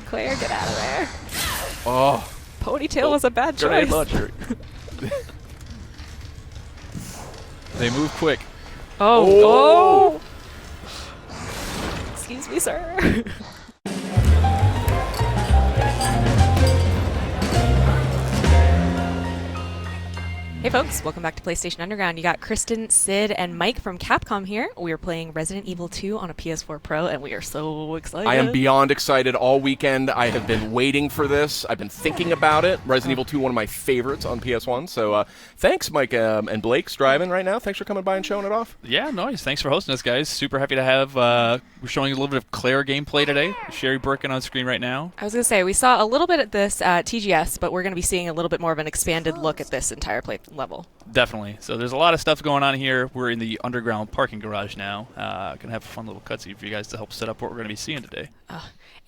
Claire, get out of there. Oh. Ponytail was a bad choice. They move quick. Oh. Excuse me, sir. Hey folks, welcome back to PlayStation Underground. You got Kristen, Sid, and Mike from Capcom here. We are playing Resident Evil 2 on a PS4 Pro, and we are so excited. I am beyond excited all weekend. I have been waiting for this. I've been thinking about it. Resident Evil 2, one of my favorites on PS1. So thanks, Mike and Blake's driving right now. Thanks for coming by and showing it off. Yeah, nice. Thanks for hosting us, guys. Super happy to have, we're showing a little bit of Claire gameplay today. Sherry Birkin on screen right now. I was going to say, we saw a little bit at this TGS, but we're going to be seeing a little bit more of an expanded look at this entire play level. Definitely. So there's a lot of stuff going on here. We're in the underground parking garage now. Gonna have a fun little cutscene for you guys to help set up what we're gonna be seeing today.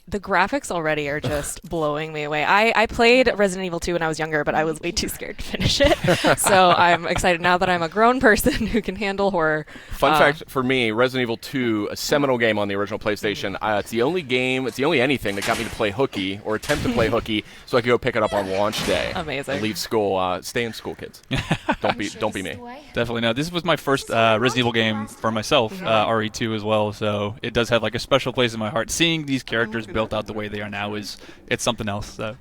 The graphics already are just blowing me away. I played Resident Evil 2 when I was younger, but I was way too scared to finish it. So I'm excited now that I'm a grown person who can handle horror. Fun fact for me, Resident Evil 2, a seminal game on the original PlayStation. It's the only anything that got me to play hooky or attempt to play hooky so I could go pick it up on launch day. Amazing. And leave school. Stay in school, kids. Don't be me. Definitely not. This was my first Resident Evil game for myself, RE2 as well, so it does have like a special place in my heart. Seeing these characters built out the way they are now it's something else. So.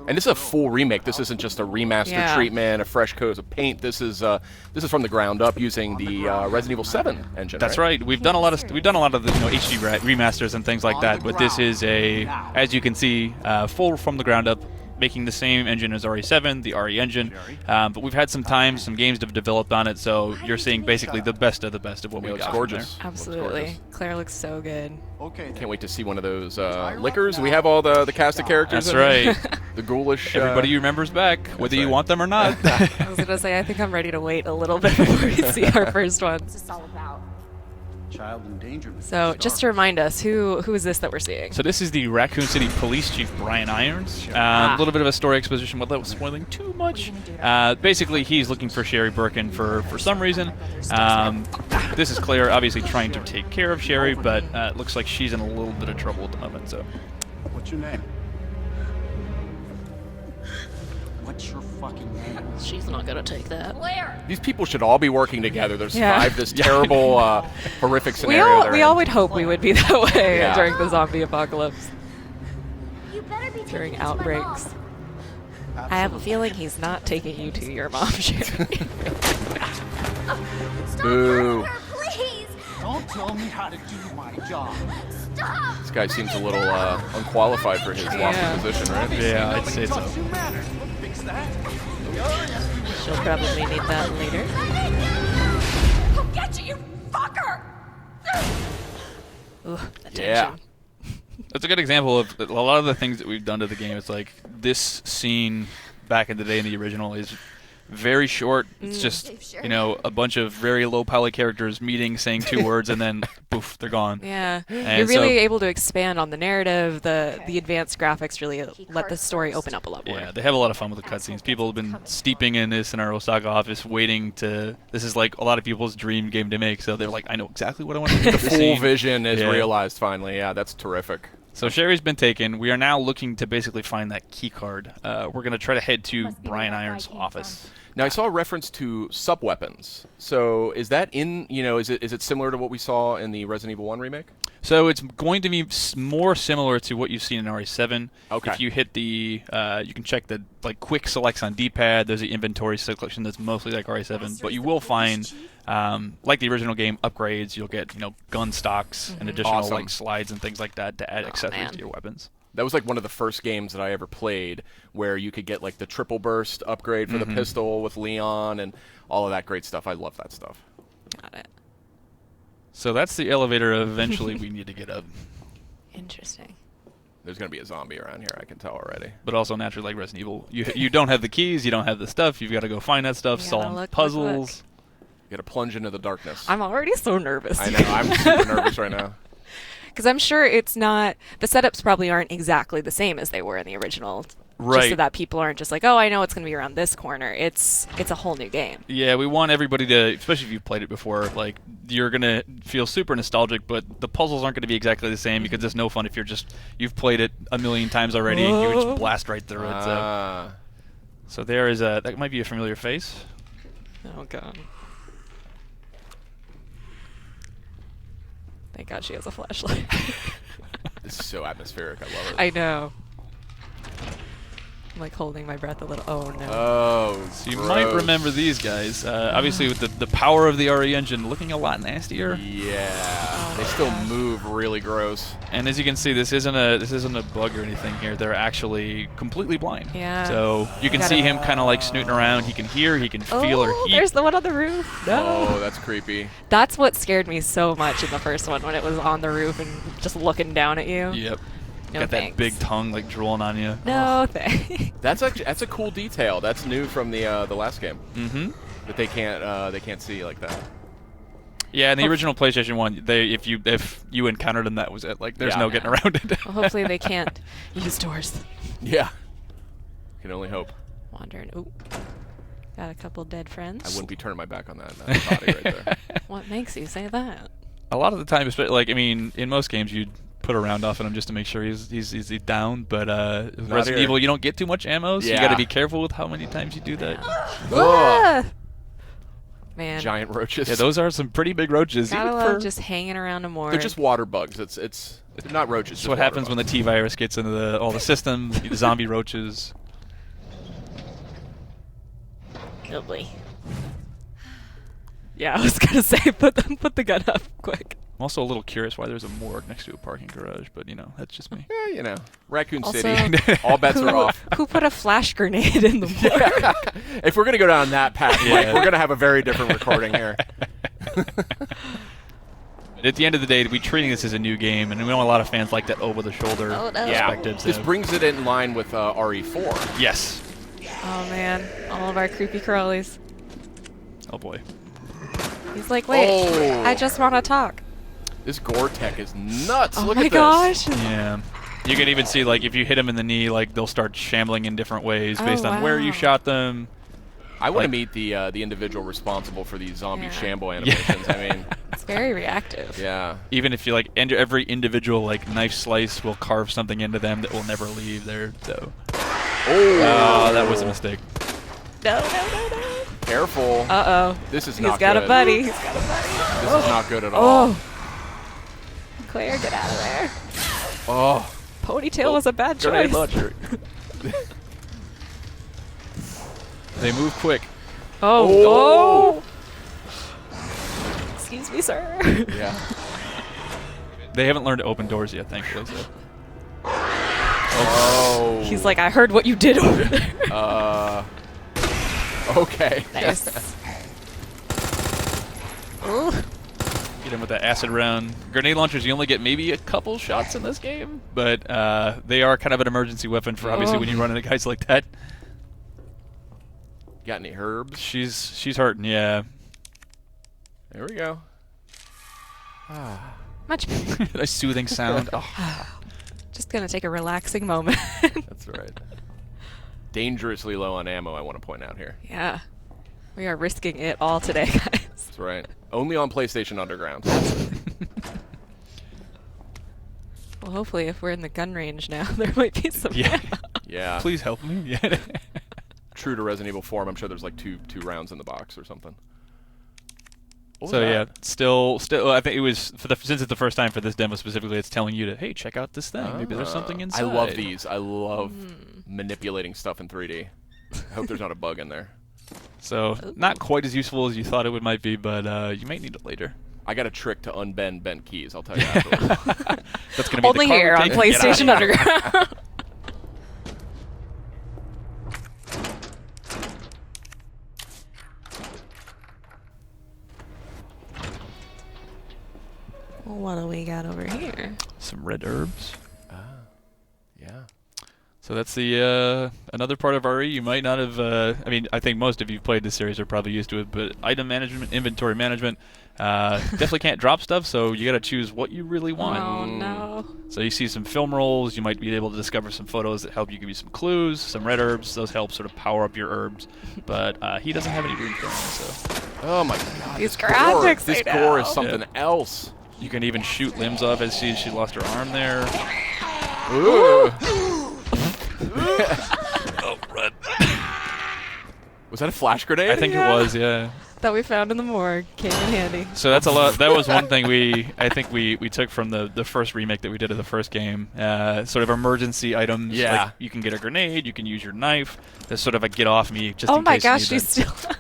And this is a full remake. This isn't just a remaster treatment, a fresh coat of paint. This is from the ground up using the Resident Evil 7 engine. That's right. We've done a lot of the HD remasters and things like that, but this is as you can see, full from the ground up, making the same engine as RE7, the RE engine, but we've had some games that have developed on it, so you're seeing basically the best of what we got. Looks gorgeous. Absolutely. Claire looks so good. Can't wait to see one of those liquors. We have all the cast of characters. That's right. The ghoulish. Everybody remembers back, whether you want them or not. I was going to say, I think I'm ready to wait a little bit before we see our first one. Child endangerment. So, just to remind us, who is this that we're seeing? So this is the Raccoon City Police Chief, Brian Irons. A little bit of a story exposition without spoiling too much. Basically, he's looking for Sherry Birkin for some reason. This is Claire, obviously trying to take care of Sherry, but it looks like she's in a little bit of trouble at the moment. So, What's your name? What's your fucking name? She's not going to take that. These people should all be working together to survive this terrible, horrific scenario. We all would hope we would be that way during the zombie apocalypse. During outbreaks. I have a feeling he's not taking you to your mom, Sherry. Boo. Please! Don't tell me how to do my job. Stop! This guy seems a little unqualified for his lofty position, right? yeah, I'd say so. Fix that. She'll probably need that later. I'll get you, you fucker! Ugh, the Yeah. tension. That's a good example of a lot of the things that we've done to the game. It's like this scene back in the day in the original is very short. It's just, a bunch of very low poly characters meeting, saying two words, and then poof, they're gone. Yeah, And you're really able to expand on the narrative. The advanced graphics really let the story open up a lot more. Yeah, they have a lot of fun with the cutscenes. People have been steeping in this in our Osaka office, waiting to. This is like a lot of people's dream game to make. So they're like, I know exactly what I want to do. The full vision is realized finally. Yeah, that's terrific. So Sherry's been taken. We are now looking to basically find that key card. We're going to try to head to Brian Irons' office. Now, I saw a reference to sub-weapons. So is that in, is it similar to what we saw in the Resident Evil 1 remake? So it's going to be more similar to what you've seen in RE7. Okay. If you hit the, you can check the quick selects on D-pad. There's the inventory selection that's mostly like RE7, but you will find, like the original game, upgrades. You'll get gun stocks and additional slides and things like that to add accessories to your weapons. That was like one of the first games that I ever played where you could get like the triple burst upgrade for the pistol with Leon and all of that great stuff. I love that stuff. Got it. So that's the elevator eventually we need to get up. Interesting. There's going to be a zombie around here, I can tell already. But also, naturally, like Resident Evil, you don't have the keys, you don't have the stuff, you've got to go find that stuff, solve puzzles. You got to plunge into the darkness. I'm already so nervous. I know, I'm super nervous right now. Because I'm sure it's not, the setups probably aren't exactly the same as they were in the original Right. Just so that people aren't just like, oh, I know it's going to be around this corner. It's a whole new game. Yeah, we want everybody to, especially if you've played it before, like, you're going to feel super nostalgic, but the puzzles aren't going to be exactly the same because it's no fun if you've played it a million times already and you would just blast right through it. So there is that might be a familiar face. Oh, God. Thank God she has a flashlight. This is so atmospheric. I love it. I know. I'm like holding my breath a little. Oh no. Oh, So you might remember these guys. Obviously, with the power of the RE engine looking a lot nastier. Yeah, they still move really gross. And as you can see, this isn't a bug or anything here. They're actually completely blind. Yeah. So you can see him kind of like snooting around. He can hear, he can feel her heat. There's the one on the roof. No. Oh, that's creepy. That's what scared me so much in the first one when it was on the roof and just looking down at you. Yep. No Got thanks. that big tongue like drooling on you. No thanks. That's a cool detail. That's new from the last game. Mm-hmm. That they can't see like that. Yeah, in the original PlayStation 1, if you encountered them, that was it. Like, there's no getting around it. Well, hopefully they can't use doors. Yeah. Can only hope. Wandering. Ooh. Got a couple dead friends. I wouldn't be turning my back on that body right there. What makes you say that? A lot of the time, like, I mean, in most games, you'd put a round off on him just to make sure he's down. But Resident here. Evil, you don't get too much ammo, so you got to be careful with how many times you do that. Ah! Man. Giant roaches. Yeah, those are some pretty big roaches. Gotta even love for- just hanging around a more. They're just water bugs. It's not roaches. That's what happens when the T-virus gets into all the systems. The zombie roaches. Oh boy. Yeah, I was gonna say put the gun up quick. I'm also a little curious why there's a morgue next to a parking garage, but you know, that's just me. Yeah, you know, Raccoon Also, City. All bets are off. Who put a flash grenade in the morgue? If we're gonna go down that path, Mike, we're gonna have a very different recording here. At the end of the day, we're treating this as a new game, and we know a lot of fans like that over-the-shoulder perspective. This brings it in line with RE4. Yes. Oh man, all of our creepy crawlies. Oh boy. He's like, wait, I just want to talk. This gore tech is nuts. Oh Look my at gosh. this. Yeah. You can even see, like, if you hit them in the knee, like, they'll start shambling in different ways based on where you shot them. I want to meet the individual responsible for these zombie shamble animations. I mean, it's very reactive. Yeah. Even if you like, every individual like knife slice will carve something into them that will never leave there. So. Oh, that was a mistake. No. Careful. Uh-oh. This is not He's got good. a buddy. He's got a buddy. This is not good at all. Oh. Claire, get out of there. Oh. Ponytail was a bad Grenade choice. launcher. They move quick. Oh. Excuse me, sir. Yeah. They haven't learned to open doors yet, thankfully. So. Oh. He's like, I heard what you did over there. Okay. Nice. Ooh. Get him with that acid round. Grenade launchers, you only get maybe a couple shots in this game, but they are kind of an emergency weapon for obviously when you run into guys like that. Got any herbs? She's hurting, yeah. There we go. Much better. Nice soothing sound. Oh. Just gonna take a relaxing moment. That's right. Dangerously low on ammo, I want to point out here. Yeah. We are risking it all today, guys. That's right. Only on PlayStation Underground. Well, hopefully if we're in the gun range now, there might be some ammo. Yeah. Please help me. Yeah. True to Resident Evil 4, I'm sure there's like two rounds in the box or something. So yeah, still, I think it was since it's the first time for this demo specifically, it's telling you to hey, check out this thing. Maybe there's something inside. I love these. I love manipulating stuff in 3D. I hope there's not a bug in there. So not quite as useful as you thought it might be, but you might need it later. I got a trick to unbend bent keys. I'll tell you afterwards. That's gonna be Only the car here we on take and get out of PlayStation here. Underground. Well, what do we got over here? Some red herbs. Yeah. So that's the another part of RE you might not have. I mean, I think most of you played this series are probably used to it, but item management, inventory management. Definitely can't drop stuff, so you got to choose what you really want. Oh no. So you see some film rolls. You might be able to discover some photos that help you give you some clues, some red herbs. Those help sort of power up your herbs. But he doesn't have any room for them, so. Oh my god. These this graphics, This I gore is know. something else. You can even shoot limbs off as she lost her arm there. Ooh. Oh, run. Was that a flash grenade? I think it was, yeah. That we found in the morgue came in handy. So that's a lot. That was one thing I think we took from the first remake that we did of the first game. Sort of emergency items. Yeah. Like you can get a grenade. You can use your knife. There's sort of a get off me just Oh in my case you gosh, need she's that. still.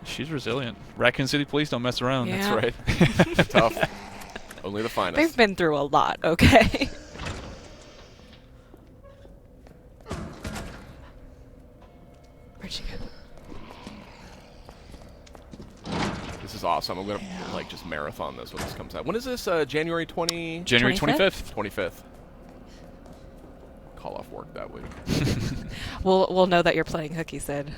She's resilient. Raccoon City Police don't mess around. Yeah. That's right. Tough. Only the finest. They've been through a lot. Okay. Where'd she go? This is awesome. I'm gonna like just marathon this when this comes out. When is this? January 20? January 25th? 25th. Call off work that week. We'll know that you're playing hooky, Sid.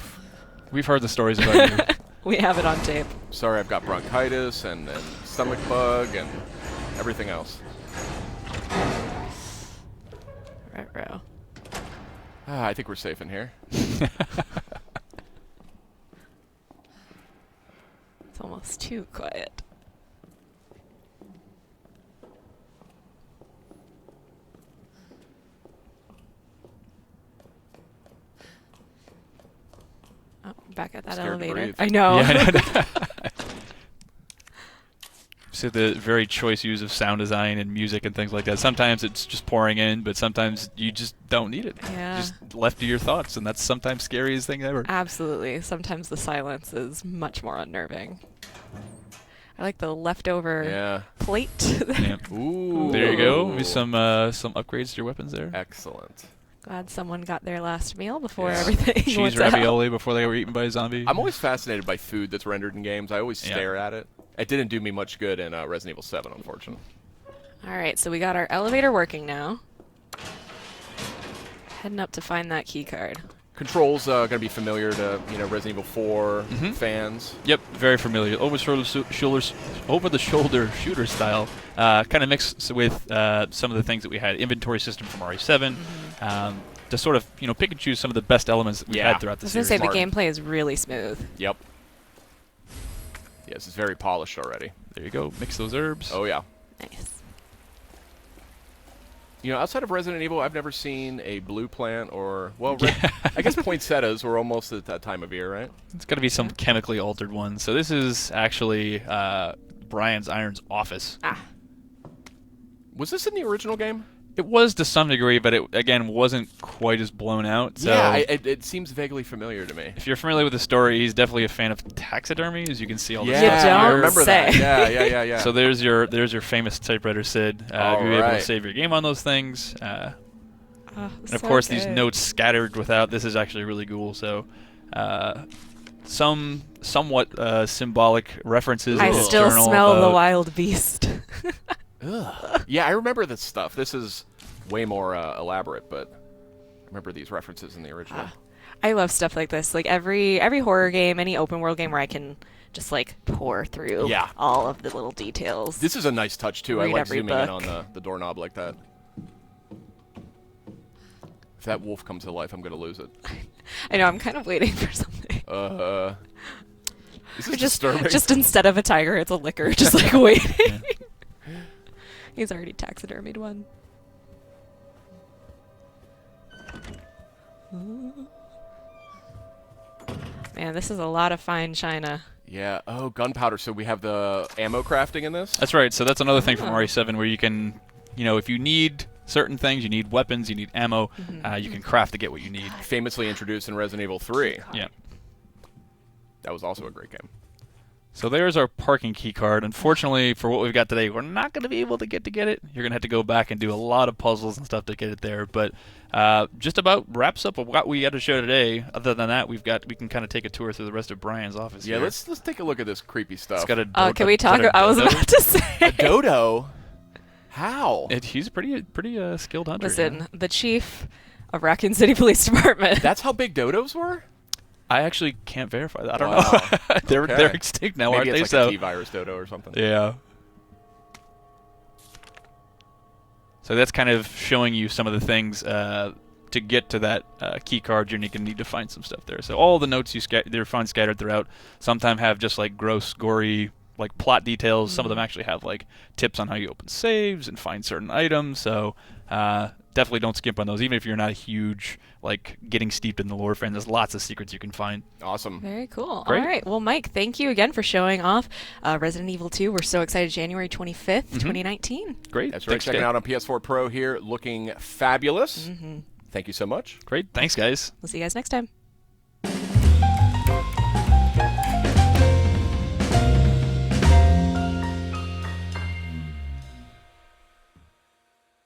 We've heard the stories about you. We have it on tape. Sorry, I've got bronchitis and stomach bug and everything else. Ruh-roh. I think we're safe in here. It's almost too quiet. Oh, back at that Scared to elevator. breathe. I know. Yeah, I know. So the very choice use of sound design and music and things like that. Sometimes it's just pouring in, but sometimes you just don't need it. Yeah. Just left to your thoughts, and that's sometimes scariest thing ever. Absolutely. Sometimes the silence is much more unnerving. I like the leftover Yeah. plate. Yeah. Ooh. There you go. Maybe some upgrades to your weapons there. Excellent. Glad someone got their last meal before Yeah. everything Cheese went out. ravioli before they were eaten by a zombie. I'm always fascinated by food that's rendered in games. I always Yeah. stare at it. It didn't do me much good in Resident Evil 7, unfortunately. All right, so we got our elevator working now. Heading up to find that key card. Controls going to be familiar to Resident Evil 4 fans. Yep, very familiar. Over the shoulder shooter style, kind of mixed with some of the things that we had. Inventory system from RE7, to sort of pick and choose some of the best elements that we Yeah. had throughout the I was going to series. say, the Smart. gameplay is really smooth. Yep. Yes, it's very polished already. There you go. Mix those herbs. Oh, yeah. Nice. Outside of Resident Evil, I've never seen a blue plant or, well, I guess poinsettias were almost at that time of year, right? It's got to be some chemically altered one. So this is actually Brian's Iron's office. Ah, Was this in the original game? It was to some degree, but it, again, wasn't quite as blown out. So Yeah, it seems vaguely familiar to me. if you're familiar with the story, he's definitely a fan of taxidermy, as you can see all the Yeah, stuff don't I here. remember say. that. Yeah. So there's your famous typewriter, Sid. You'll be able to Alright. save your game on those things. And of so course, these good. notes scattered without. This is actually really cool. So, some somewhat symbolic references. I in his still journal smell the about- wild beast. Ugh. Yeah, I remember this stuff. This is way more elaborate, but I remember these references in the original. I love stuff like this. Like every horror game, any open world game where I can just like pour through Yeah. all of the little details. This is a nice touch, too. I Read like every zooming in book. on the doorknob like that. If that wolf comes to life, I'm going to lose it. I know, I'm kind of waiting for something. This is disturbing. Just instead of a tiger, it's a licker. Just like waiting. He's already taxidermied one. Man, this is a lot of fine china. Yeah. Oh, gunpowder. So we have the ammo crafting in this? That's right. So that's another thing from Oh. RE7 where you can, if you need certain things, you need weapons, you need ammo, you can craft to get what you need. Famously introduced in Resident Evil 3. Yeah. That was also a great game. So there's our parking key card. Unfortunately, for what we've got today, we're not going to be able to get it. You're going to have to go back and do a lot of puzzles and stuff to get it there. But just about wraps up what we had to show today. Other than that, we can kind of take a tour through the rest of Brian's office. Yeah, here. let's take a look at this creepy stuff. It's got a Can we talk? I was about to say. a dodo? How? He's a pretty skilled hunter. Listen, the chief of Raccoon City Police Department. That's how big dodos were? I actually can't verify that. I don't Wow. know. they're Okay. extinct now, Maybe aren't it's they? like So a T-virus dodo or something. yeah. So that's kind of showing you some of the things to get to that key card. You're going to need to find some stuff there. So all the notes you find scattered throughout sometimes have just like gross, gory, like plot details. Some of them actually have like tips on how you open saves and find certain items. So definitely don't skimp on those, even if you're not a huge like getting steeped in the lore fan. There's lots of secrets you can find. Awesome. Very cool. Great. All right. Well, Mike, thank you again for showing off Resident Evil 2. We're so excited. January 25th, 2019. Great. That's right. Thanks, Checking Jay. out on PS4 Pro here, looking fabulous. Thank you so much. Great. Thanks, guys. We'll see you guys next time.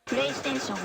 PlayStation